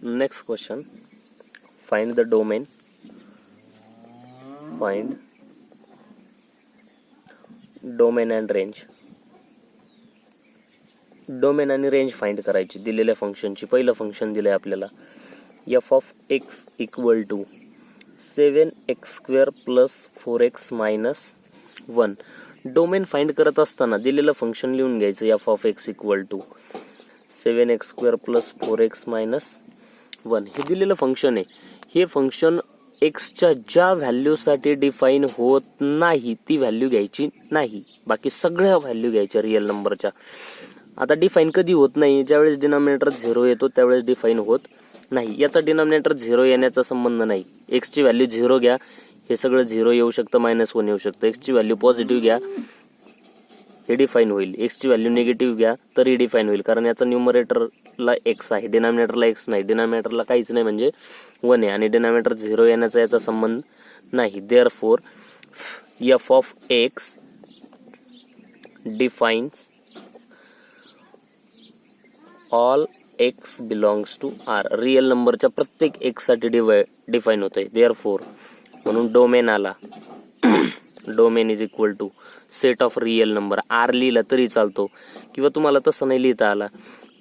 Next question, find the domain. Find domain and range. Domain आणि range find करायची दिलेल्या फंक्शनची. पहिलं फंक्शन दिलंय आपल्याला f of x equal to 7x² plus 4x minus 1. Domain find करत असताना दिलेलं फंक्शन लिहून घ्यायचं f of x equal to 7x² plus 4x minus 1. हे दिलेलं फंक्शन आहे. हे फंक्शन एक्सच्या ज्या व्हॅल्यूसाठी डिफाईन होत नाही ती व्हॅल्यू घ्यायची नाही, बाकी सगळ्या व्हॅल्यू घ्यायच्या रिअल नंबरच्या. आता डिफाईन कधी होत नाही, ज्यावेळेस डिनॉमिनेटर 0 येतो त्यावेळेस डिफाईन होत नाही. याचा डिनॉमिनेटर 0 येण्याचा संबंध नाही. एक्सची व्हॅल्यू 0 घ्या, हे सगळं 0 येऊ शकतं, -1 येऊ शकतं. एक्सची व्हॅल्यू पॉझिटिव्ह घ्या, हे डिफाईन होईल. एक्सची व्हॅल्यू निगेटिव्ह घ्या तरी डिफाईन होईल, कारण याचा न्यूमरेटरला एक्स आहे, डिनॉमिनेटरला एक्स नाही. डिनॉमिनेटरला काहीच नाही म्हणजे 1 आहे आणि डिनॉमिनेटर 0 येण्याचा याचा संबंध नाही. Therefore f of x defines all x belongs to r. Real नंबरच्या प्रत्येक x साठी डिफाईन होतंय. देअरफॉर म्हणून डोमेन आला. Domain is equal to set of real number. r लिहिला तरी चालतो किंवा तुम्हाला तसं नाही लिहिता आला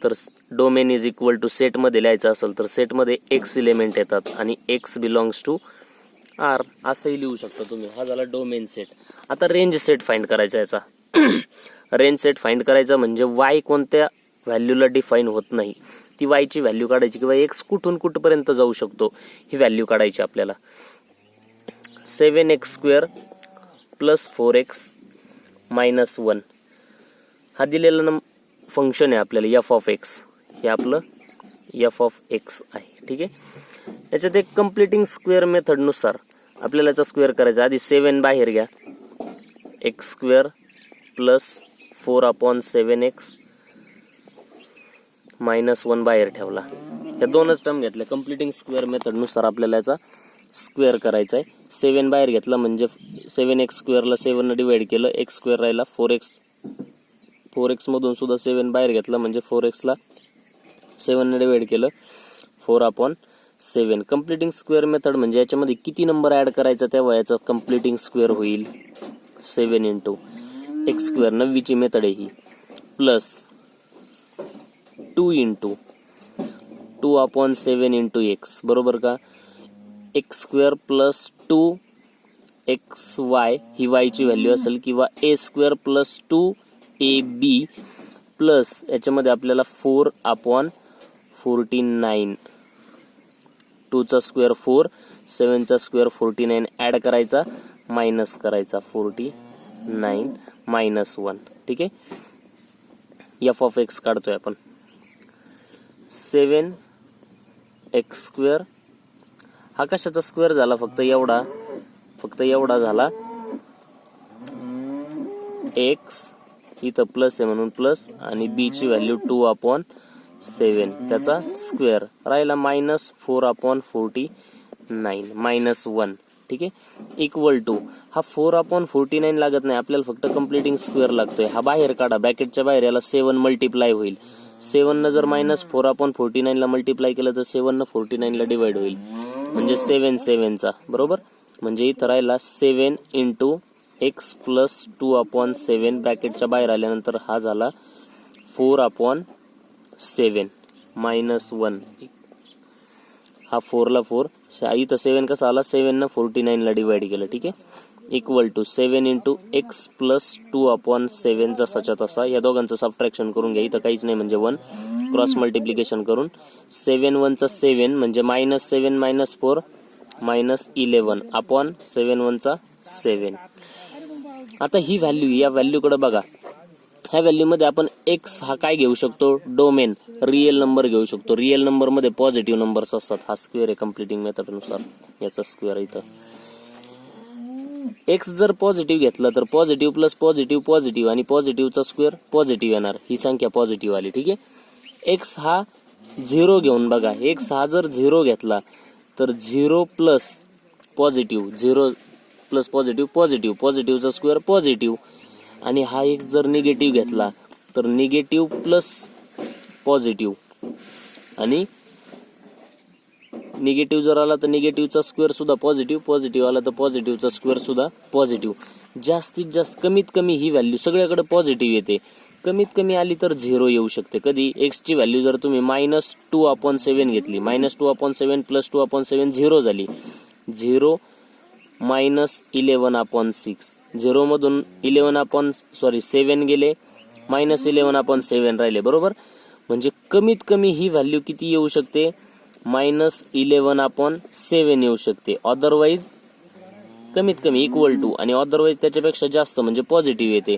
तर domain is equal to set मध्ये लिहायचं असेल तर सेट मध्ये x एलिमेंट येतात आणि x बिलॉंग्स टू r असंही लिहू शकता तुम्ही. हा झाला डोमेन सेट. आता रेंज सेट फाइंड करायचा याचा. रेंज सेट फाइंड करायचा म्हणजे y कोणत्या व्हॅल्यूला डिफाईन होत नाही ती y ची व्हॅल्यू काढायची किंवा x कुठून कुठपर्यंत जाऊ शकतो ही व्हॅल्यू काढायची आपल्याला. 7x² प्लस 4x मायनस 1 हा दिलेला फंक्शन आहे आपल्याला f of x. हे आपलं f of x आहे. ठीक आहे. याच्यात एक कम्प्लिटिंग स्क्वेअर मेथड नुसार आपल्याला याचा स्क्वेअर करायचा. आधी 7 बाहेर घ्या, x² प्लस 4/7x मायनस 1 बाहेर ठेवला. या दोनच टर्म घेतल्या. कम्प्लिटिंग स्क्वेअर मेथड नुसार आपल्याला याचा स्क्वेअर करायचा आहे. 7 बाहेर घेतला म्हणजे 7x² ला 7 ने डिवाइड केलं, x² राहिला 4x मधून सुद्धा 7 बाहेर घेतला म्हणजे 4x ला 7 ने डिवाइड केलं 4/7. कम्प्लिटिंग स्क्वेअर मेथड म्हणजे याच्यामध्ये किती नंबर ऍड करायचा तेव्हा याचा कम्प्लिटिंग स्क्वेअर होईल. 7 × x², 9 ची मेथड आहे ही, प्लस 2 × 2/7 × x बरोबर का. x² प्लस 2xy ही y ची व्हॅल्यू असेल किंवा a² प्लस 2ab प्लस याच्यामध्ये आपल्याला 4/49 2 चा स्क्वेअर 4, 7 चा स्क्वेअर 49 ऍड करायचा, मायनस करायचा 49 मायनस 1. ठीक आहे. f of x काढतोय आपण. 7x² हा कशाचा स्क्वेअर झाला, फक्त एवढा झाला. x इथं प्लस आहे म्हणून प्लस आणि b ची व्हॅल्यू 2/7 त्याचा स्क्वेअर राहिला मायनस 4/49 मायनस 1. ठीक आहे. इक्वल टू हा 4/49 लागत नाही आपल्याला, फक्त कम्प्लिटिंग स्क्वेअर लागतोय. हा बाहेर काढा, ब्रॅकेटच्या बाहेर याला 7 मल्टिप्लाय होईल. 7 न जर मायनस 4/49 ला मल्टिप्लाय केलं तर 7 न 49 ला डिवाइड होईल म्हणजे 7 चा बरोबर. म्हणजे इथं राहिला 7 × x प्लस 2/7 ब्रॅकेटच्या बाहेर आल्यानंतर हा झाला 4/7 मायनस 1. हा 4 ला 4 इथं 7 कसा आला, 7 न 49 ला डिवाइड केलं. ठीक आहे. इक्वल टू 7 × x प्लस 2/7 जसाच्या तसा या दोघांचं सबट्रॅक्शन करून घ्या. इथं काहीच नाही म्हणजे 1 क्रॉस मल्टिप्लिकेशन करून 7 1 चा 7 म्हणजे -7 - 4 -11 7 1 चा 7. आता ही व्हॅल्यू, या व्हॅल्यूकडे बघा. ह्या व्हॅल्यू मध्ये आपण x हा काय घेऊ शकतो, डोमेन रिअल नंबर घेऊ शकतो. रिअल नंबर मध्ये पॉझिटिव्ह नंबर्स असतात. हा स्क्वेअर आहे कम्प्लिटिंग मेथड नुसार याचा स्क्वेअर इथं. x जर पॉझिटिव्ह घेतला तर पॉझिटिव्ह प्लस पॉझिटिव्ह आणि पॉझिटिव्हचा स्क्वेअर पॉझिटिव्ह येणार. ही संख्या पॉझिटिव्ह आली. ठीक आहे. x हा 0 घेऊन बघा. x हा जर 0 घेतला तर 0 प्लस पॉझिटिव्ह, 0 प्लस पॉझिटिव्हचा स्क्वेअर पॉझिटिव्ह. आणि हा x जर निगेटिव्ह घेतला तर निगेटिव्ह प्लस पॉझिटिव्ह आणि निगेटिव्ह जर आला तर निगेटिव्हचा स्क्वेअर सुद्धा पॉझिटिव्ह, पॉझिटिव्ह आला तर पॉझिटिव्हचा स्क्वेअर सुद्धा पॉझिटिव्ह. जास्तीत जास्त कमीत कमी ही व्हॅल्यू सगळ्याकडे पॉझिटिव्ह येते. कमीत कमी आली तर 0 येऊ शकते. कधी एक्सची व्हॅल्यू जर तुम्ही -2/7 घेतली, -2/7 + 2/7 0 झाली. 0 -11/6, 0 मधून 7 गेले, -11/7 राहिले, बरोबर. म्हणजे कमीत कमी ही व्हॅल्यू किती येऊ शकते? -11/7 येऊ शकते. अदरवाईज कमीत कमी इक्वल टू, आणि अदरवाईज त्याच्यापेक्षा जास्त म्हणजे पॉझिटिव्ह येते.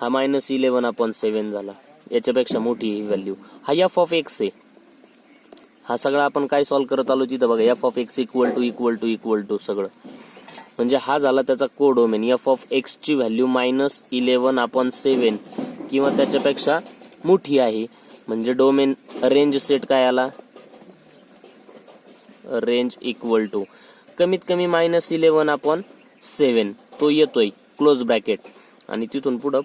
हा -11/7 झाला, याच्यापेक्षा मोठी ही व्हॅल्यू. हा f(x) आहे. हा सगळा आपण काय सॉल्व्ह करत आलो तिथं बघा, f(x) = सगळं. म्हणजे हा झाला त्याचा कोडोमेन. f(x) ची व्हॅल्यू -11/7 किंवा त्याच्यापेक्षा मोठी आहे. म्हणजे डोमेन रेंज सेट काय आला? रेंज इक्वल टू कमीत कमी -11/7 तो येतोय, क्लोज ब्रॅकेट, आणि तिथून पुढं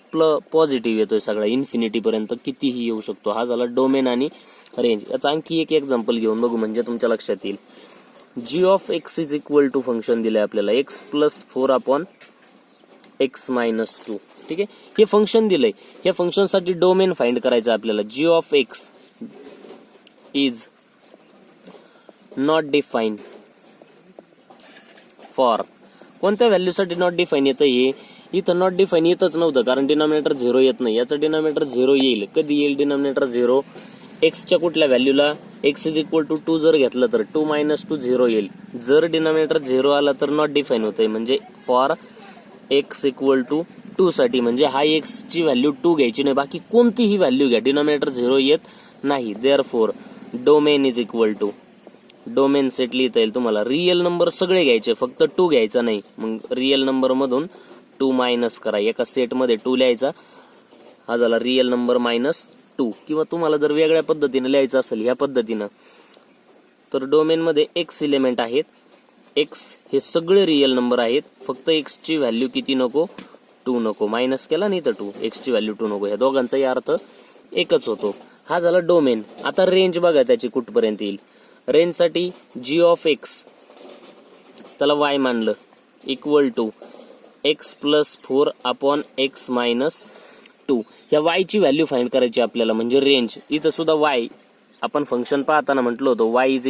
पॉझिटिव्ह येतोय सगळा इन्फिनिटी पर्यंत, कितीही येऊ शकतो. हा झाला डोमेन आणि रेंज. याचा आणखी एक एक्झाम्पल घेऊन बघू म्हणजे तुमच्या लक्षात येईल. g(x) = फंक्शन दिलंय आपल्याला x + 4/x - 2. ठीक आहे, हे फंक्शन दिलंय. या फंक्शन साठी डोमेन फाइंड करायचं आपल्याला. g(x) is not define for, कोणत्या व्हॅल्यू साठी नॉट डिफाईन येतं? हे इथं नॉट डिफाईन येतच नव्हतं, कारण डिनॉमिनेटर 0 येत नाही. याचं डिनॉमिनेटर 0 येईल. कधी येईल डिनॉमिनेटर 0? एक्सच्या कुठल्या व्हॅल्यूला? x = 2 जर घेतलं तर 2 - 2 0 येईल. जर डिनॉमिनेटर 0 आला तर नॉट डिफाईन होतंय. म्हणजे फॉर x = 2 साठी, म्हणजे हा x ची व्हॅल्यू 2 घ्यायची नाही, बाकी कोणतीही व्हॅल्यू घ्या, डिनॉमिनेटर 0 येत नाही. Therefore domain is equal to, domain set लिहिता येईल तुम्हाला. रिअल नंबर सगळे घ्यायचे, फक्त 2 घ्यायचा नाही. मग रिअल नंबर मधून 2 मायनस करा. एका सेट मध्ये 2 लिहायचा. हा झाला रिअल नंबर -2. किंवा तुम्हाला जर वेगळ्या पद्धतीने लिहायचं असेल, ह्या पद्धतीनं, तर डोमेन मध्ये x एलिमेंट आहेत. x हे सगळे रिअल नंबर आहेत. फक्त x ची व्हॅल्यू किती नको? 2 नको. मायनस केला नाही तर 2, x ची व्हॅल्यू 2 नको. ह्या दोघांचाही अर्थ एकच होतो. हा झाला डोमेन. आता रेंज बघा त्याची कुठपर्यंत येईल. रेंज साठी g(x) त्याला y मानलं, इक्वल टू x + 4/x - 2. या y ची व्हॅल्यू फाइंड करायची आपल्याला, म्हणजे रेंज. इथं सुद्धा y आपण फंक्शन पाहताना म्हटलं होतं y =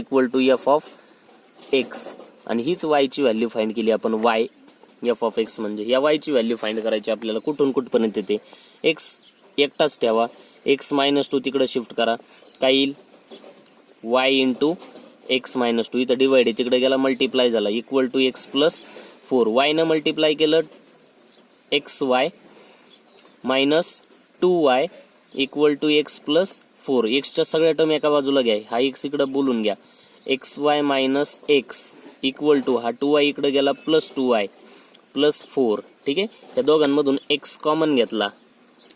f(x), आणि हीच y ची व्हॅल्यू फाइंड केली आपण. y f(x) म्हणजे या y ची व्हॅल्यू फाइंड करायची आपल्याला. कुठून कुठपर्यंत येते? x एकटाच ठेवा, x - 2 तिकडे शिफ्ट करा. काय येईल? y × x - 2. इथं डिवाइड आहे, तिकडे गेला मल्टिप्लाय झाला, इक्वल टू x + 4. y न मल्टिप्लाय केलं xy - 2y equal to x + 4. x च्या सगळ्या टर्म एका बाजूला घ्या, हा x इकडे बोलून घ्या. xy - x इक्वल टू हा 2y इकडे गेला +2y + 4. ठीक आहे, त्या दोघांमधून x कॉमन घेतला,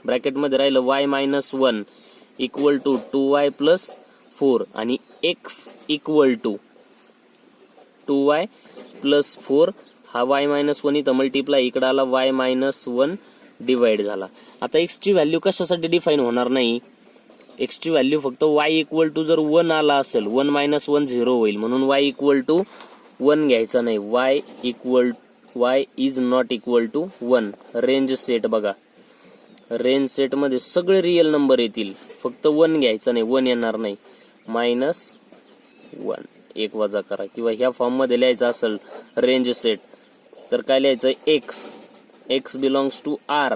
ब्रॅकेट मध्ये राहिलं y - 1 इक्वल टू 2y + 4, आणि x इक्वल टू 2y + 4. हा y - 1 इथं मल्टिप्लाय, इकडे आला y - 1 डिवाइड झाला. आता x ची व्हॅल्यू कशासाठी डिफाईन होणार नाही? x ची व्हॅल्यू फक्त y इक्वल टू जर 1 आला असेल, 1 - 1 0 होईल, म्हणून y इक्वल टू 1 घ्यायचा नाही. y is not equal to 1. Range set बघा, रेंज सेट मध्ये सगळे रिअल नंबर येतील, फक्त 1 घ्यायचा नाही, 1 येणार नाही. -1 1 वजा करा. किंवा ह्या फॉर्म मध्ये लिहायचं असेल रेंज सेट, तर काय लिहायचं? x बिलॉंग्स टू r,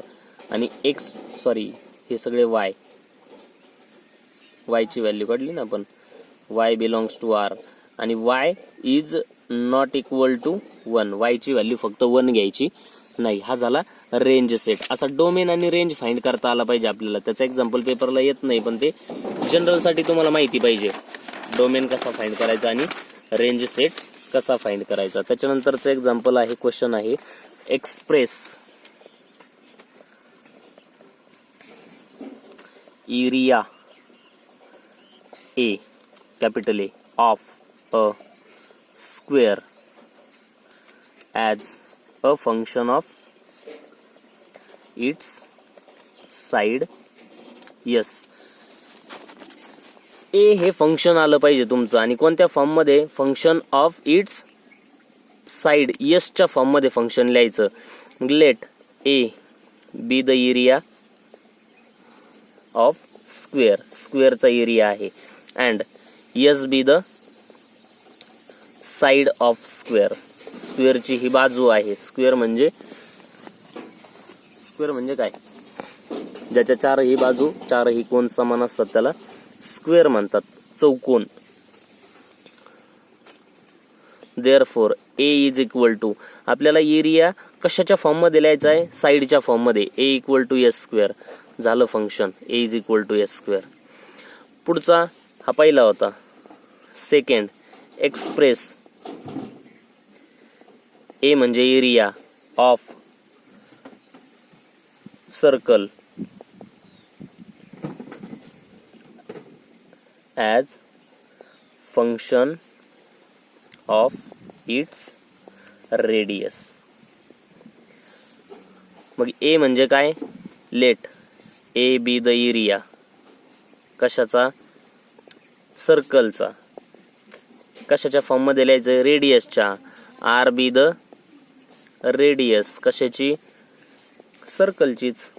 आणि हे सगळे y ची व्हॅल्यू काढली ना आपण, y बिलॉंग्स टू r, आणि y is not equal to 1. y ची व्हॅल्यू फक्त 1 घ्यायची नाही. हा झाला रेंज सेट. असा डोमेन आणि रेंज फाइंड करता आला पाहिजे आपल्याला. त्याचा एक्झाम्पल पेपरला येत नाही, पण ते जनरल साठी तुम्हाला माहिती पाहिजे, डोमेन कसा फाइंड करायचा आणि रेंज सेट कसा फाइंड करायचा. त्याच्यानंतरचं एक्झाम्पल आहे, क्वेश्चन आहे, express area A, capital A, of a square as a function of its side S. A हे फंक्शन आलं पाहिजे तुमचं, आणि कोणत्या फॉर्म मध्ये? फंक्शन ऑफ इट्स साइड, च्या फॉर्म मध्ये फंक्शन लिहायचं. Let A be the area of square, स्क्वेअरचा एरिया आहे, and S be the side of square, स्क्वेअरची ही बाजू आहे. स्क्वेअर म्हणजे काय? ज्याच्या चारही बाजू, चारही कोन समान असतात त्याला स्क्वेअर म्हणतात, चौकोन. Therefore A is equal to, आपल्याला एरिया कशाच्या फॉर्म मध्ये लिहायचा आहे? साइडच्या फॉर्म मध्ये. A equal to S square झालं function, A is equal to S square. पुढचा हा पहिला होता. सेकंड, एक्सप्रेस ए म्हणजे area of circle as function of its radius. मग ए म्हणजे काय? Let A be the area, कशाचा? सर्कलचा. कशाच्या फॉर्म मध्ये लिहायचं? रेडियसच्या. आर बी द रेडियस, कशाची? सर्कलचीच.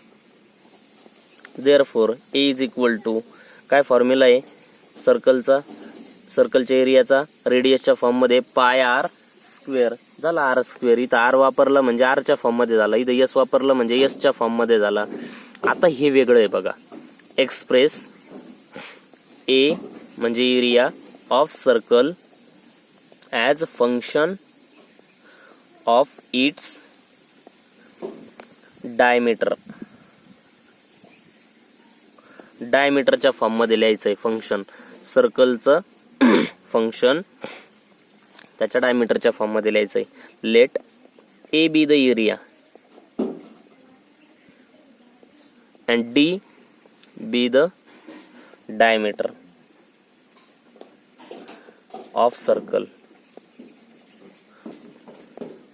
Therefore A is equal to, काय फॉर्म्युला आहे सर्कलचा? सर्कलच्या एरियाचा रेडियसच्या फॉर्म मध्ये पाय आर स्क्वेअर झाला. आर स्क्वेअर, इथं आर वापरला म्हणजे आरच्या फॉर्म मध्ये झाला, इथं एस वापरलं म्हणजे एसच्या फॉर्म मध्ये झाला. आता हे वेगळं आहे बघा. एक्सप्रेस ए म्हणजे area of circle as function of its diameter, डायमीटरच्या फॉर्म मध्ये लिहायचं आहे फंक्शन. सर्कलचं फंक्शन त्याच्या डायमीटरच्या फॉर्म मध्ये लिहायचं आहे. Let A be the area and D be the diameter of circle.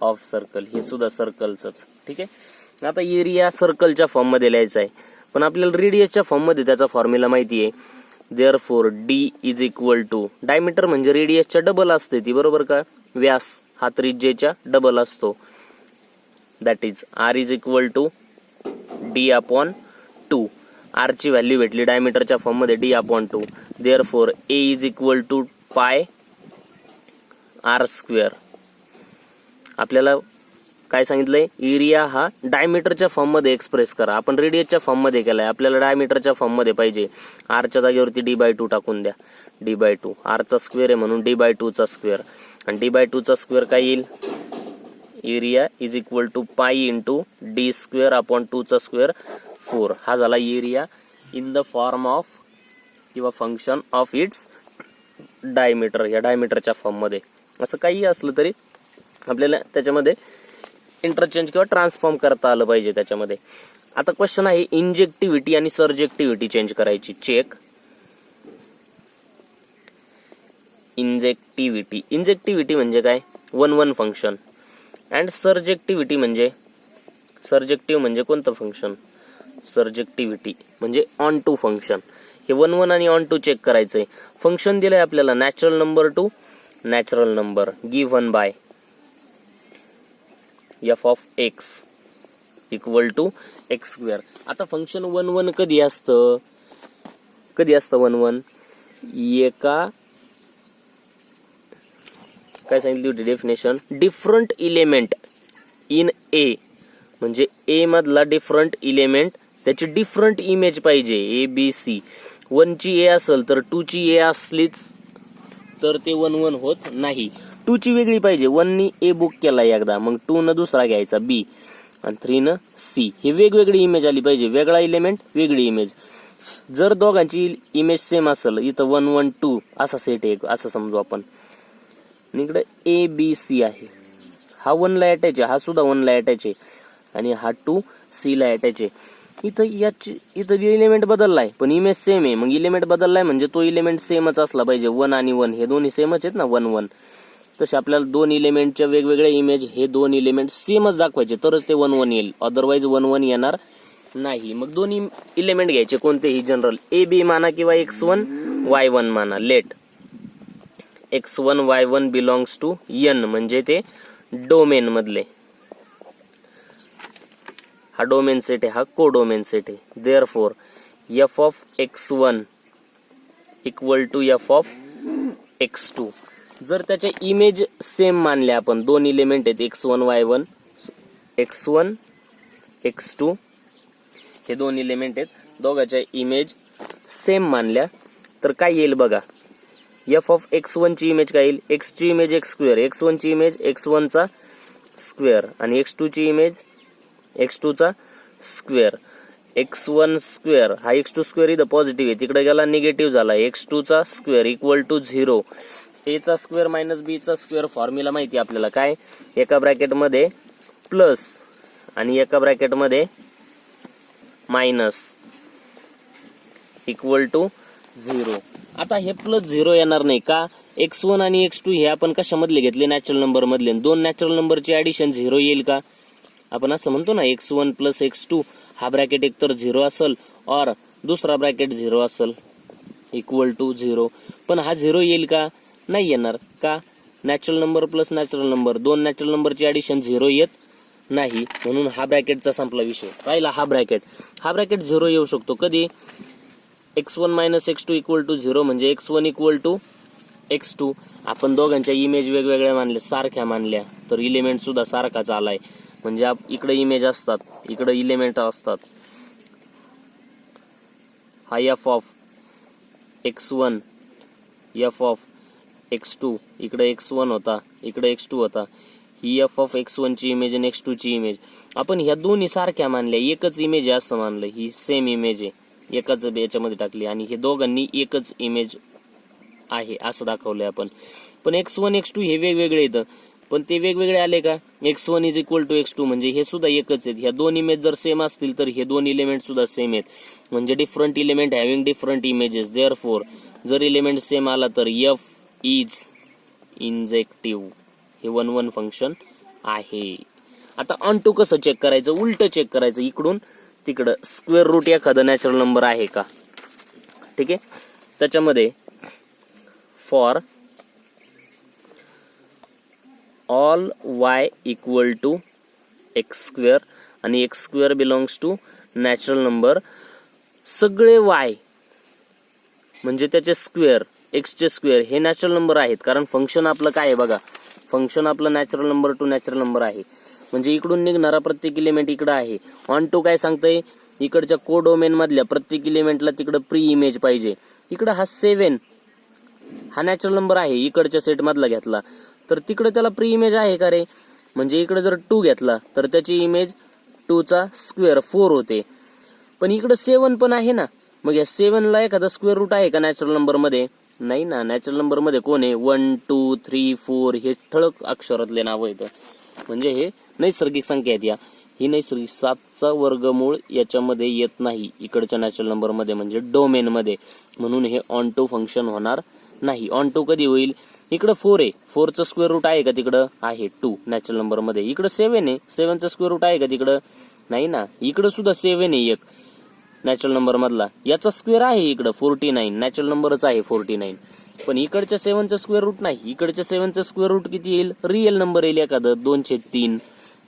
Of circle हे सुद्धा सर्कलचंच. ठीक आहे. आता एरिया सर्कलच्या फॉर्म मध्ये लिहायचा आहे, पण आपल्याला रेडियसच्या फॉर्म मध्ये त्याचा फॉर्म्युला माहिती आहे. Therefore D is equal to, diameter म्हणजे रेडियसच्या डबल असते ती, बरोबर का? व्यास हा त्रिज्येच्या डबल असतो. That is R is equal to D upon 2. R ची व्हॅल्यू भेटली डायमीटरच्या फॉर्म मध्ये D upon 2. Therefore A is equal to pi R square. आपल्याला काय सांगितलंय? एरिया हा डायमीटरच्या फॉर्म मध्ये एक्सप्रेस करा. आपण रेडियसच्या फॉर्म मध्ये केलाय, आपल्याला डायमीटरच्या फॉर्म मध्ये पाहिजे. आरच्या जागेवरती डी बाय 2 टाकून द्या. डी बाय 2 आरचा स्क्वेअर आहे म्हणून डी बाय 2 चा स्क्वेअर, आणि डी बाय 2 चा स्क्वेअर काय येईल? Area is equal to pi into D square upon 2 चा स्क्वेअर 4. हा झाला area in the form of किंवा फंक्शन ऑफ इट्स डायमीटर, या डायमीटरच्या फॉर्म मध्ये. असं काही असलं तरी आपल्याला त्याच्यामध्ये इंटरचेंज किंवा ट्रान्सफॉर्म करता आलं पाहिजे त्याच्यामध्ये. आता क्वेश्चन आहे इंजेक्टिव्हिटी आणि सर्जेक्टिव्हिटी चेंज करायची. चेक इंजेक्टिव्हिटी. इंजेक्टिव्हिटी म्हणजे काय? 1-1 फंक्शन. अँड सर्जेक्टिव्हिटी म्हणजे, सर्जेक्टिव्ह म्हणजे कोणतं फंक्शन? सर्जेक्टिव्हिटी म्हणजे ऑन टू फंक्शन. हे 1-1 आणि ऑन टू चेक करायचंय. फंक्शन दिलंय आपल्याला natural number to natural number given by F of X equal to x square. आता फंक्शन 1-1 कधी असतं? 1-1 एका, काय सांगितली होती definition? Different element in A, म्हणजे ए मधला डिफरंट इलेमेंट त्याची डिफरंट इमेज पाहिजे. A B C. 1 ची ए असेल तर 2 ची ए असलीच तर ते 1-1 होत नाही. 2 ची वेगळी पाहिजे. 1 नी ए बुक केला एकदा, मग 2 न दुसरा घ्यायचा बी, आणि 3 न सी. हे वेगवेगळी इमेज आली पाहिजे. वेगळा इलेमेंट वेगळी इमेज. जर दोघांची इमेज सेम असेल, इथं 1-1-2 असा सेट आहे असं समजू आपण. इकडे ए बी सी आहे. हा 1 ला अटॅच आहे, हा सुद्धा 1 ला अटॅच आहे, आणि हा 2 सी ला अटॅच आहे. इथं इलेमेंट बदललाय पण इमेज सेम आहे. मग इलेमेंट बदललाय म्हणजे तो इलेमेंट सेमच असला पाहिजे. 1 आणि 1 हे दोन्ही सेमच आहेत ना, 1-1. तसे आपल्याला 2 इलेमेंटच्या वेगवेगळ्या इमेज हे 2 इलेमेंट सेमच दाखवायचे तरच ते 1-1 येईल, अदरवाईज 1-1 येणार नाही. मग दोन्ही इलेमेंट घ्यायचे कोणतेही जनरल. ए बी माना किंवा x1 y1 माना. Late x1 y1 belongs to n म्हणजे ते डोमेन मधले, हा डोमेन सेट आहे, हा कोडोमेन सेट आहे. Therefore f of x1 equal to f of x2. जर त्याच्या इमेज सेम मानल्या आपण, दोन इलिमेंट आहेत x1 y1 x1 x2 हे दोन इलिमेंट आहेत, दोघांच्या इमेज सेम मानल्या तर काय येईल बघा. f ऑफ x1 ची इमेज काय येईल, x ची इमेज x स्क्वेअर, x1 ची इमेज x1 चा स्क्वेअर आणि x2 ची इमेज x2 चा स्क्वेअर. x1 स्क्वेअर हा x2 स्क्वेअर इथं पॉझिटिव्ह आहे, तिकडे गेला निगेटिव्ह झाला. x2 चा स्क्वेअर इक्वल टू 0. a चा स्क्वेअर मायनस b चा स्क्वेअर फॉर्म्युला माहिती आपल्याला काय, एका ब्रॅकेट मध्ये प्लस आणि एका ब्रॅकेट मध्ये मायनस इक्वल टू 0. आता हे प्लस 0 येणार नाही का, x1 आणि x2 हे आपण कशामधले घेतले, नॅचरल नंबर मधले. दोन नॅचरल नंबरचे ऍडिशन 0 येईल का, आपण असं म्हणतो ना x1 प्लस x2 हा ब्रॅकेट एकतर 0 असेल और दुसरा ब्रॅकेट 0 असेल इक्वल टू 0. पण हा 0 येईल का, नाही येणार का, natural number plus natural number, दोन नॅचरल नंबरचे ऍडिशन 0 येत नाही, म्हणून हा ब्रॅकेटचा संपला विषय. राहिला हा ब्रॅकेट 0 येऊ शकतो कधी, x1 minus x2 equal to 0 म्हणजे x1 इक्वल टू x2. आपण दोघांच्या इमेज वेगवेगळ्या मानल्या, सारख्या मानल्या तर इलिमेंट सुद्धा सारखाच आलाय, म्हणजे इकडे इमेज असतात इकडे इलिमेंट असतात. हा f of x1 f of x2 इकडे x1 होता इकडे x2 होता, ही f ऑफ x1 ची इमेज आणि x2 ची इमेज आपण ह्या दोन्ही सारख्या मानल्या, एकच इमेज आहे असं मानलं, ही सेम इमेज आहे एकाच याच्यामध्ये टाकली आणि हे दोघांनी एकच इमेज आहे असं दाखवलंय आपण. पण x1 x2 हे वेगवेगळे येतं, पण ते वेगवेगळे आले का, x1 is equal to x2 म्हणजे हे सुद्धा एकच आहेत. ह्या दोन इमेज जर सेम असतील तर हे दोन इलिमेंट सुद्धा सेम आहेत, म्हणजे different element having different images. Therefore जर इलिमेंट सेम आला तर f इज इंजेक्टिव्ह, हे 1-1 फंक्शन आहे. आता ऑन टू कसं चेक करायचं, उलट चेक करायचं, इकडून तिकडं स्क्वेअर रूट एखादा नॅचरल नंबर आहे का, ठीक आहे. त्याच्यामध्ये for all y equal to x square आणि x square belongs to natural number, सगळे y म्हणजे त्याचे स्क्वेअर एक्स चे स्क्वेअर हे नॅचरल नंबर आहेत, कारण फंक्शन आपलं काय आहे बघा, फंक्शन आपलं natural number to natural number आहे, म्हणजे इकडून निघणारा प्रत्येक इलिमेंट इकडं आहे. ऑन टू काय सांगतंय, इकडच्या कोडोमेन मधल्या प्रत्येक इलिमेंटला तिकडं प्री इमेज पाहिजे. इकडं हा 7 हा नॅचरल नंबर आहे, इकडच्या सेट मधला घेतला तर तिकडे त्याला प्री इमेज आहे का रे, म्हणजे इकडे जर 2 घेतला तर त्याची इमेज 2 चा स्क्वेअर 4 होते. पण इकडे 7 पण आहे ना, मग या 7 ला एखादा स्क्वेअर रूट आहे का नॅचरल नंबर मध्ये, नाही ना. नॅचरल नंबर मध्ये कोण आहे, 1 2 3 4 हे ठळक अक्षरातले नाव आहेत, म्हणजे हे नैसर्गिक संख्या आहेत. ही नैसर्गिक 7चा वर्गमूळ याच्यामध्ये येत नाही इकडच्या नॅचरल नंबर मध्ये, म्हणजे डोमेन मध्ये, म्हणून हे ऑन टू फंक्शन होणार नाही. ऑन टू कधी होईल, इकडे 4 आहे, 4 चा स्क्वेअर रूट आहे का तिकडं, आहे 2 नॅचरल नंबर मध्ये. इकडे 7 आहे, 7 चा स्क्वेअर रूट आहे का तिकडं, नाही ना. इकडे सुद्धा 7 आहे एक नॅचरल नंबर मधला, याचा स्क्वेअर आहे इकडं 49, नॅचरल नंबरच आहे 49, पण इकडच्या 7 चा स्क्वेअर रूट नाही. इकडच्या 7 चा स्क्वेअर रूट किती येईल, रिअल नंबर येईल एखादं 2/3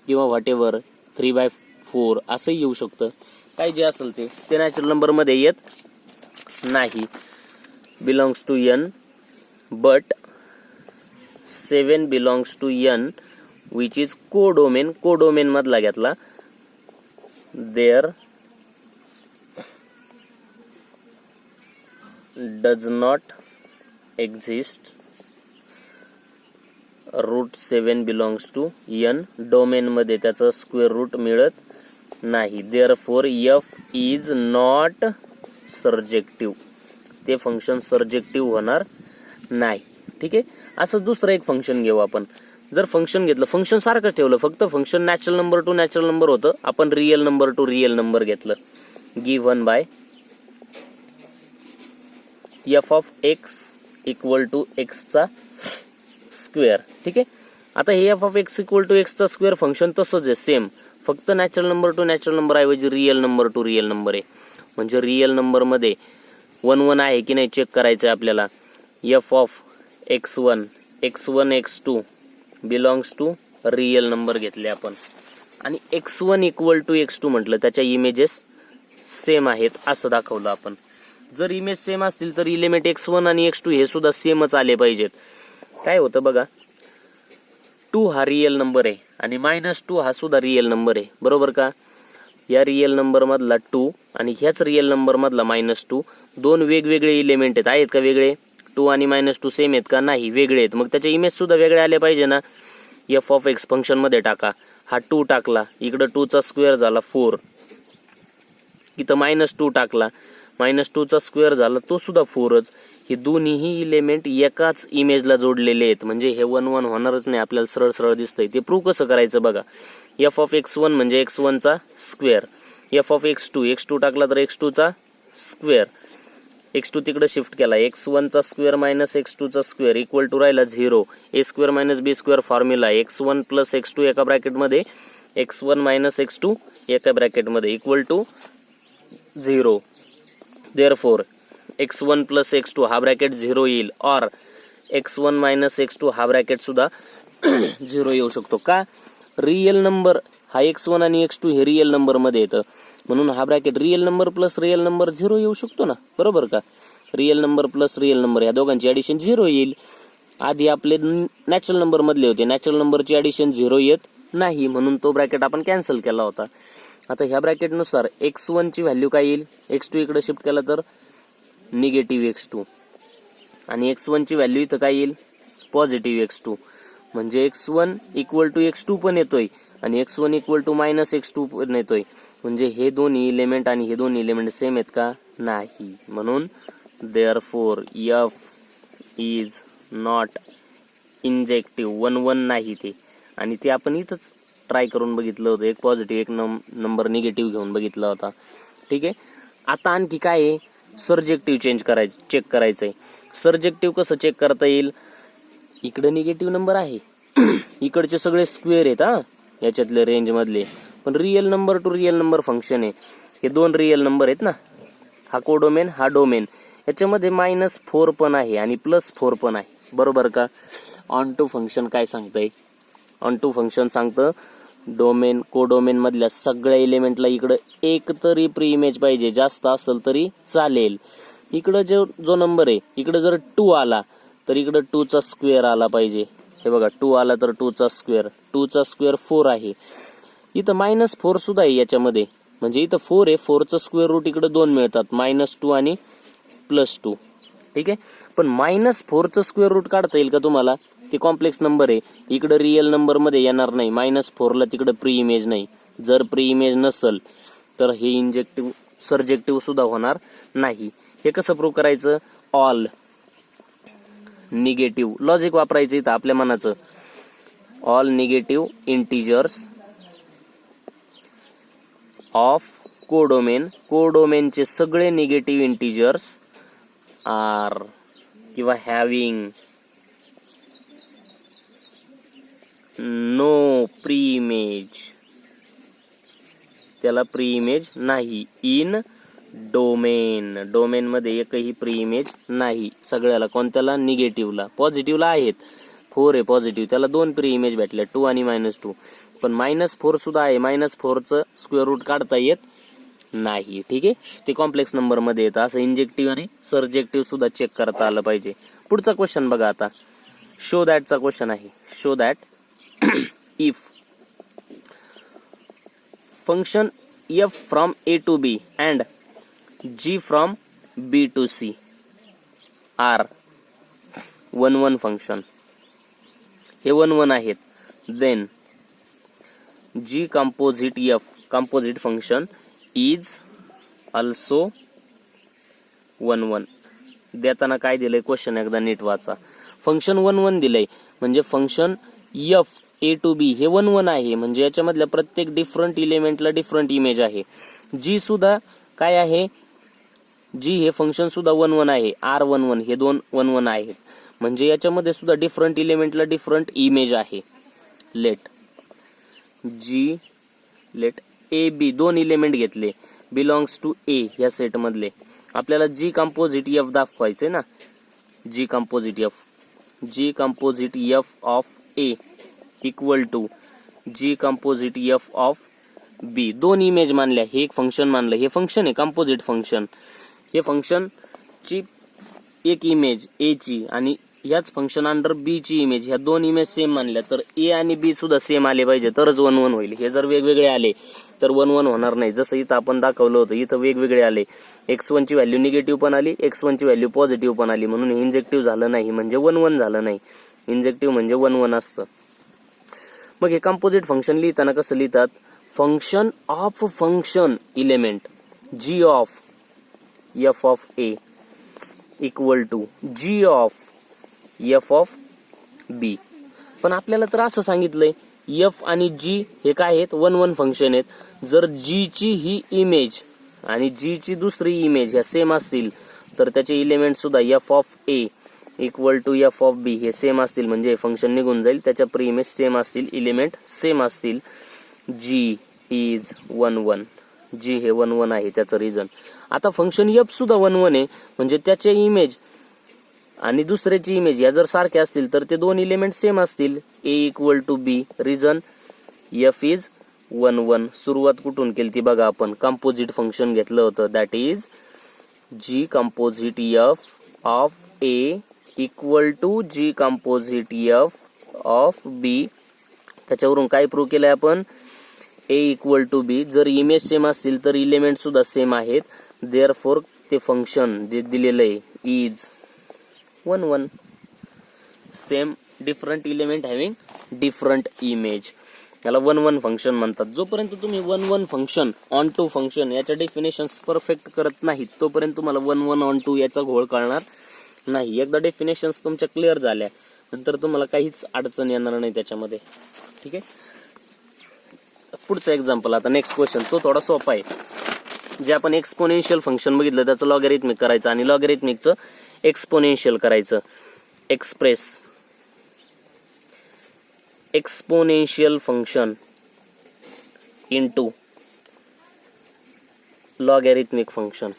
किंवा व्हॉट एव्हर 3/4 असंही येऊ शकतं, काय जे असेल ते नॅचरल नंबर मध्ये येत नाही. Belongs to n but 7 belongs to n which is codomain, codomain मधला घेतला. There does not exist root 7 belongs to n, domain मध्ये त्याचं स्क्वेअर रूट मिळत नाही. Therefore f is not surjective, ते फंक्शन सर्जेक्टिव्ह होणार नाही, ठीक आहे. असं दुसरं एक फंक्शन घेऊ आपण. जर फंक्शन घेतलं, फंक्शन सारखंच ठेवलं, फक्त function natural number to natural number होतं, आपण real number to real number घेतलं. Given by f of x equal to x चा स्क्वेअर, ठीक आहे. आता हे f of x equal to x चा स्क्वेअर फंक्शन तसंच आहे सेम, फक्त natural number to natural number ऐवजी real number to real number आहे, म्हणजे रिअल नंबर मध्ये 1 आहे की नाही चेक करायचं आहे आपल्याला. F of x1 x2 belongs to real number घेतले आपण आणि x1 इक्वल टू x2 म्हटलं त्याच्या इमेजेस सेम आहेत असं दाखवलं आपण. जर इमेज सेम असतील तर इलेमेंट x1 आणि x2 हे सुद्धा सेमच आले पाहिजेत. काय होतं बघा, 2 हा रिअल नंबर आहे आणि -2 हा सुद्धा रिअल नंबर आहे, बरोबर का. या रिअल नंबर मधला 2 आणि ह्याच रिअल नंबर मधला -2 दोन वेगवेगळे इलेमेंट आहेत का वेगळे. 2 आणि -2 सेम आहेत का, नाही, वेगळे आहेत. मग त्याचे इमेज सुद्धा वेगळे आले पाहिजे ना. एफ ऑफ एक्स फंक्शन मध्ये टाका, हा 2 टाकला, इकडं 2 चा स्क्वेअर झाला 4, इथं -2 टाकला, -2 चा स्क्वेअर झाला तो सुद्धा 4च. हे दोन्हीही इलेमेंट एकाच इमेजला जोडलेले आहेत, म्हणजे हे 1 1 होणारच नाही, आपल्याला सरळ सरळ दिसतंय. ते प्रूव्ह कसं करायचं बघा. एफ ऑफ x1 म्हणजे x1 चा स्क्वेअर, एफ ऑफ x2 टाकला तर x2 चा स्क्वेअर, x2 तिकडे शिफ्ट केला, x1 चा स्क्वेअर मायनस x2 चा स्क्वेअर इक्वल टू राहिला 0. a square minus b square formula, x1 plus x2 एका ब्रॅकेटमध्ये, x1 मायनस x2 एका ब्रॅकेटमध्ये equal to 0. Therefore x1 plus x2 हा ब्रॅकेट 0 येईल, और x1 मायनस x2 हा ब्रॅकेट सुद्धा 0 येऊ शकतो. का, रिअल नंबर हा x1 आणि x2 हे रिअल नंबर मध्ये येतं, म्हणून हा bracket real number plus real number 0 येऊ शकतो ना, बरोबर का. Real number plus real number या दोघांची ऍडिशन 0 येईल. आधी आपले नॅचरल नंबर मधले होते, नॅचरल नंबरची ऍडिशन 0 येत नाही, म्हणून तो ब्रॅकेट आपण कॅन्सल केला होता. आता ह्या ब्रॅकेट नुसार x1 ची व्हॅल्यू काय येईल, x2 इकडे शिफ्ट केला तर निगेटिव्ह x2 आणि x1 ची व्हॅल्यू इथं काय येईल, पॉझिटिव्ह x2. म्हणजे x1 इक्वल टू x2 पण येतोय आणि x1 equal to minus x2 पण येतोय. म्हणजे हे दोन्ही इलेमेंट आणि हे दोन्ही इलेमेंट सेम आहेत का, नाही. म्हणून देअरफॉर f इज नॉट इंजेक्टिव्ह. 1 1 नाही ते, आणि ते आपण इथंच ट्राय करून बघितलं होतं, एक पॉझिटिव्ह एक नंबर निगेटिव्ह घेऊन बघितला होता. ठीक आहे. आता आणखी काय आहे, सर्जेक्टिव्ह चेक करायचंय. सर्जेक्टिव्ह कसं चेक करता येईल, इकडे निगेटिव्ह नंबर आहे, इकडचे सगळे स्क्वेअर आहेत हा याच्यातले रेंज मधले, पण real number to real number function आहे. हे दोन रिअल नंबर आहेत ना, हा कोडोमेन हा डोमेन, याच्यामध्ये -4 पण आहे आणि +4 पण आहे, बरोबर का. ऑन टू फंक्शन काय सांगतंय, ऑन टू फंक्शन सांगतं डोमेन कोडोमेन मधल्या सगळ्या एलिमेंटला इकडे एक तरी प्री इमेज पाहिजे, जास्त असेल तरी चालेल. इकडे जो नंबर आहे इकडे जर 2 आला तर इकडे 2 चा स्क्वेअर आला पाहिजे. हे बघा 2 आला तर 2 चा स्क्वेअर, 2 चा स्क्वेअर 4 आहे. इथं -4 सुद्धा आहे याच्यामध्ये, म्हणजे इथं 4 आहे, 4 चं स्क्वेअर रूट इकडे 2 मिळतात, -2 आणि +2. ठीक आहे. पण -4 चं स्क्वेअर रूट काढता येईल का तुम्हाला, ते कॉम्प्लेक्स नंबर आहे, इकडे रिअल नंबर मध्ये येणार नाही. -4 ला तिकडे प्री इमेज नाही, जर प्री इमेज नसल तर हे इंजेक्टिव्ह सर्जेक्टिव्ह सुद्धा होणार नाही. हे कसं प्रूव्ह करायचं, ऑल निगेटिव्ह लॉजिक वापरायचं इथं आपल्या मनाचं. All negative integers of codomain, कोडोमेनचे सगळे निगेटिव्ह इंटिजर्स आर किंवा हॅव्हिंग नो प्री इमेज, त्याला प्री इमेज नाही. इन डोमेन, डोमेन मध्ये एकही प्री इमेज नाही सगळ्याला. कोणत्याला, निगेटिव्हला. पॉझिटिव्हला आहेत, 4 आहे पॉझिटिव्ह, त्याला 2 प्री इमेज भेटल्या, 2 आणि -2. पण -4 सुद्धा आहे, -4 चं स्क्वेअर रूट काढता येत नाही. ठीक आहे. ते कॉम्प्लेक्स नंबर मध्ये येतं. असं इंजेक्टिव्ह आणि सर्जेक्टिव्ह सुद्धा चेक करता आलं पाहिजे. पुढचा क्वेश्चन बघा आता, शो दॅटचा क्वेश्चन आहे. Show that if function f from a to b and g from b to c are 1 1 function, हे 1 1 आहेत, then g composite f composite function is also 1 1. देताना काय दिलंय क्वेश्चन एकदा नीट वाचा. फंक्शन 1 1 दिलंय, म्हणजे function f a to b हे 1 1 आहे, म्हणजे याच्यामधल्या प्रत्येक डिफरंट इलेमेंटला डिफरंट इमेज आहे. जी सुद्धा काय आहे, जी हे फंक्शन सुद्धा 1 1 आहे, r1 1 हे दोन 1 1 आहेत, म्हणजे याच्यामध्ये सुद्धा डिफरंट इलेमेंटला डिफरंट इमेज आहे. लेट a b दोन इलेमेंट घेतले, बिलॉंग्स टू a या सेट मधले, आपल्याला जी कंपोजिट एफ दाखवायचंय ना, G composite F of A equal to G composite F of B. दोन इमेज मानल्या, हे एक फंक्शन मानलं, हे फंक्शन आहे कंपोजिट फंक्शन. हे फंक्शन ची एक इमेज ए ची आणि याच फंक्शन अंडर बी ची इमेज, ह्या दोन इमेज सेम मानल्या तर ए आणि बी सुद्धा सेम आले पाहिजे तरच 1 1 होईल. हे जर वेगवेगळे आले तर 1 1 होणार नाही. जसं इथं आपण दाखवलं होतं, इथं वेगवेगळे आले, x1 ची व्हॅल्यू निगेटिव्ह पण आली, x1 ची व्हॅल्यू पॉझिटिव्ह पण आली, म्हणून हे इंजेक्टिव्ह झालं नाही, म्हणजे 1 1 झालं नाही. इंजेक्टिव्ह म्हणजे 1 1 असतं. मग हे कंपोजिट फंक्शन लिहिताना कसं लिहितात, function of function element G of F of A equal to G of F of B. पण आपल्याला तर असं सांगितलंय एफ आणि जी हे काय आहेत, 1 1 फंक्शन आहेत. जर जी ची ही इमेज आणि जी ची दुसरी इमेज ह्या सेम असतील तर त्याचे इलेमेंट सुद्धा F of A equal to F of B हे सेम असतील, म्हणजे फंक्शन निघून जाईल. त्याच्या प्री इमेज सेम असतील, इलेमेंट सेम असतील. जी इज 1 1, जी हे 1 1 आहे त्याचं रिझन. आता फंक्शन एफ सुद्धा 1 1 आहे, म्हणजे त्याचे इमेज आणि दुसऱ्याची इमेज या जर सारखे असतील तर ते दोन इलेमेंट सेम असतील. A equal to B, reason F is 1 1. सुरुवात कुठून केली ती बघा, आपण कंपोजिट फंक्शन घेतलं होतं, that is G composite F of A equal to G composite F of B. त्याच्यावरून काय प्रूव्ह केलंय आपण, ए इक्वल टू बी. जर इमेज सेम असतील तर इलेमेंट सुद्धा सेम आहेत, देअरफॉर ते फंक्शन जे दिलेलं आहे is 1 1. Same different element having different image, याला 1 1 फंक्शन म्हणतात. जोपर्यंत तुम्ही 1 1 फंक्शन ऑन टू फंक्शन याच्या डेफिनेशन्स परफेक्ट करत नाहीत तोपर्यंत तुम्हाला 1 1 ऑन टू याचा घोळ कळणार नाही. एकदा डेफिनेशन्स तुमच्या क्लिअर झाल्या नंतर तुम्हाला काहीच अडचण येणार नाही त्याच्यामध्ये. ठीक आहे, पुढचं एक्झाम्पल. आता नेक्स्ट क्वेश्चन, तो थोडा सोपा आहे. जे आपण एक्सपोनेन्शियल फंक्शन बघितलं त्याचं लॉगॅरिथमिक करायचं आणि लॉगॅरिथमिकचं एक्सपोनेन्शियल करायचं. Express exponential function into logarithmic function.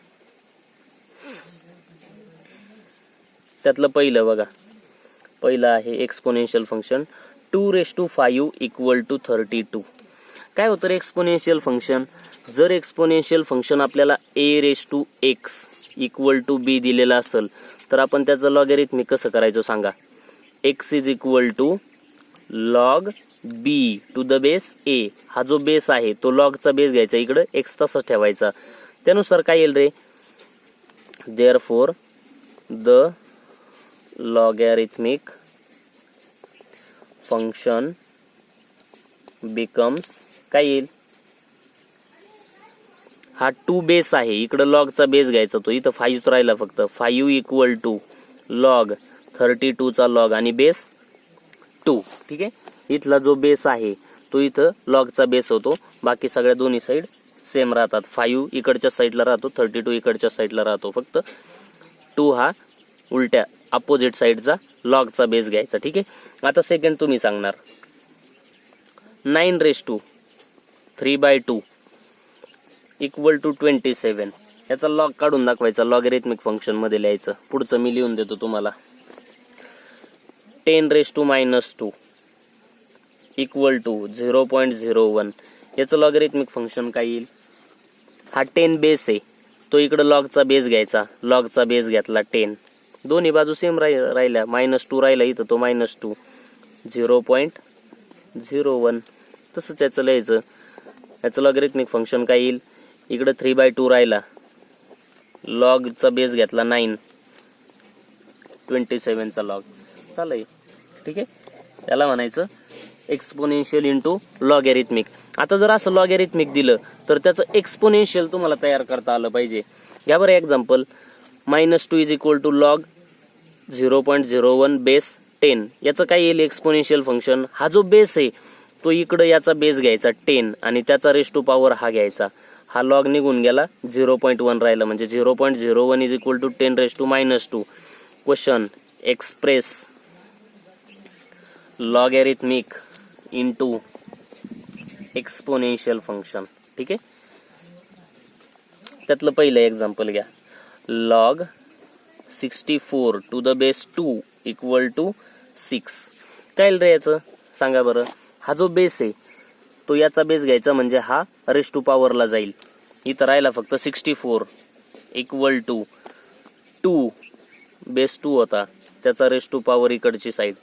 त्यातलं पहिलं बघा, पहिलं आहे एक्सपोनेन्शियल फंक्शन 2⁵ इक्वल टू 32. काय होतं एक्सपोनेन्शियल फंक्शन, जर एक्सपोनेन्शियल फंक्शन आपल्याला a⁵x इक्वल टू बी दिलेला असेल तर आपण त्याचं लॉगॅरिथमिक कसं करायचं सांगा. x is equal to log B to the base a. हा जो बेस आहे तो लॉगचा बेस घ्यायचा, इकडे x तसाच ठेवायचा. त्यानुसार काय येईल रे, therefore the logarithmic function becomes, काय येईल, हा 2 बेस आहे, इकडे लॉगचा बेस घ्यायचा, तो इथं 5 राहिला फक्त. 5 इक्वल टू लॉग 32 चा लॉग आणि बेस 2. ठीक आहे, इथला जो बेस आहे तो इथं लॉगचा बेस होतो, बाकी सगळ्या दोन्ही साईड सेम राहतात. 5 इकडच्या साईडला राहतो, 32 इकडच्या साईडला राहतो. फक्त 2 हा उलट्या अपोजिट साईडचा लॉगचा बेस घ्यायचा. ठीक आहे, आता सेकंड तुम्ही सांगणार. 9⁵3/2 इक्वल टू 27. याचा लॉग काढून दाखवायचा, लॉगॅरिथमिक फंक्शन मध्ये लिहायचं. पुढचं मी लिहून देतो तुम्हाला. 10⁻² इक्वल टू 0.01. याचं लॉगॅरिथमिक फंक्शन काय येईल, हा 10 बेस आहे, तो इकडे लॉगचा बेस घ्यायचा, लॉगचा बेस घेतला 10, दोन्ही बाजू सेम राहिल्या, -2 राहिला इथं, तो -2, 0.01. तसंच याचं लिहायचं. याचं लॉगॅरिथमिक फंक्शन काय येईल, इकडे 3/2 राहिला, लॉगचा बेस घेतला 9, 27 चा लॉग चालेल. ठीक आहे, त्याला म्हणायचं एक्सपोनेन्शियल इंटू लॉगॅरिथमिक. आता जर असं लॉगॅरिथमिक दिलं तर त्याचं एक्सपोनेन्शियल तुम्हाला तयार करता आलं पाहिजे. घ्या बरं example, -2 is equal to log 0.01 base 10. याचं काय येईल एक्सपोनेन्शियल फंक्शन, हा जो बेस आहे तो इकडं याचा बेस घ्यायचा 10 आणि त्याचा रेस टू पॉवर हा घ्यायचा. हा लॉग निघून गेला, 0.1 राहिला, म्हणजे 0.01 is equal to 10⁻². Question, express logarithmic into exponential function. ठीक आहे, त्यातलं पहिलं एक्झाम्पल घ्या. log 64 to the base 2 equal to 6. काय रे याचं सांगा बरं. हा जो बेस आहे तो याचा बेस घ्यायचा म्हणजे हा रेस टू पॉवरला जाईल. इथं राहिला फक्त 64 इक्वल टू 2 बेस 2 होता त्याचा रेस टू पॉवर इकडची साईड.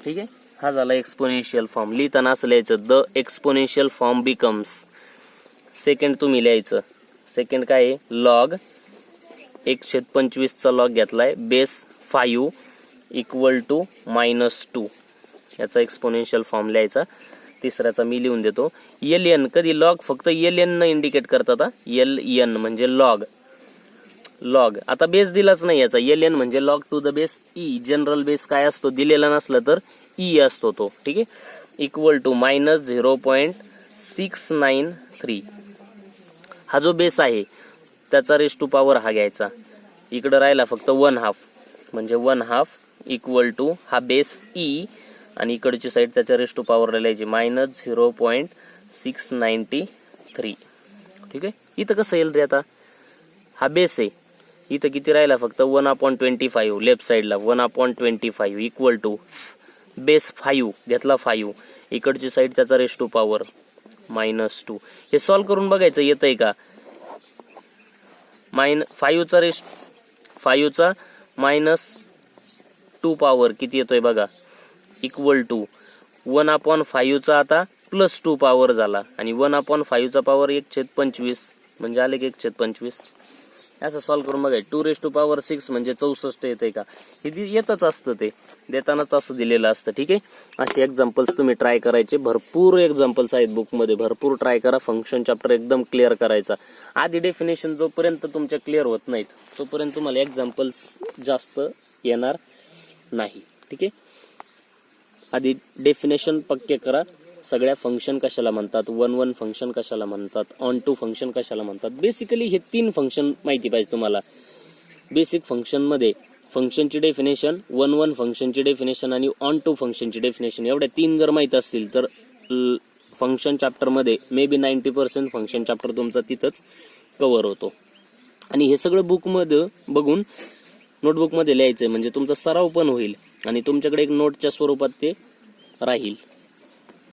ठीक आहे. हा झाला एक्सपोनेन्शियल फॉर्म. लिहिताना असं लिहायचं the exponential form becomes. Second तुम्ही लिहायचं. सेकंड काय आहे लॉग 1/25 चा लॉग घेतलाय बेस 5 इक्वल टू -2 याचा एक्सपोनेन्शियल फॉर्म लिहायचा. तिसऱ्याचा मी लिहून देतो. ln कधी लॉग फक्त ln न इंडिकेट करतात. ln म्हणजे लॉग. आता बेस दिलाच नाही याचा. ln म्हणजे log to the base e. General base काय असतो दिलेला नसला तर e असतो तो. ठीक आहे. Equal to -0.693. हा जो बेस आहे त्याचा रेस टू पॉवर हा घ्यायचा. इकडे राहिला फक्त 1/2 म्हणजे 1/2 इक्वल टू हा बेस e आणि इकडची साईड त्याच्या रेस टू पॉवर लिहायची -0.693. ठीक आहे. इथं कसं येईल रे आता हा बेस आहे. इथं किती राहिला फक्त 1/25 लेफ्ट साईडला 1/25 इक्वल टू बेस 5 घेतला 5 इकडची साईड त्याचा रेस टू पॉवर -2. हे सॉल्व करून बघायचं येतंय का. 5चा -2 पॉवर किती येतोय बघा इक्वल टू 1/5चा आता +2 पॉवर झाला आणि 1/5चा पॉवर 1/25 म्हणजे आले की 1/25. असं सॉल्व करून बघाय. 2⁶ म्हणजे 64 येते का. हे येतच असतं ते देतानाच असं दिलेलं असतं. ठीक आहे. असे एक्झाम्पल्स तुम्ही ट्राय करायचे. भरपूर एक्झाम्पल्स आहेत बुकमध्ये. भरपूर ट्राय करा. फंक्शन चॅप्टर एकदम क्लिअर करायचा. आधी डेफिनेशन जोपर्यंत तुमच्या क्लिअर होत नाहीत तोपर्यंत तुम्हाला एक्झाम्पल्स जास्त येणार नाही. ठीक आहे. आधी डेफिनेशन पक्के करा. सगळ्या फंक्शन कशाला म्हणतात, 1 फंक्शन कशाला म्हणतात, ऑन टू फंक्शन कशाला म्हणतात. बेसिकली हे 3 फंक्शन माहिती पाहिजे तुम्हाला. बेसिक फंक्शन मध्ये फंक्शनची डेफिनेशन, 1 फंक्शनची डेफिनेशन आणि ऑन टू फंक्शनची डेफिनेशन एवढ्या 3 जर माहित असतील तर फंक्शन चॅप्टर मध्ये मे बी 90% फंक्शन चॅप्टर तुमचा तिथंच कव्हर होतो. आणि हे सगळं बुक मध्ये बघून नोटबुक मध्ये लिहायचंय म्हणजे तुमचा सराव पण होईल आणि तुमच्याकडे एक नोटच्या स्वरूपात ते राहील.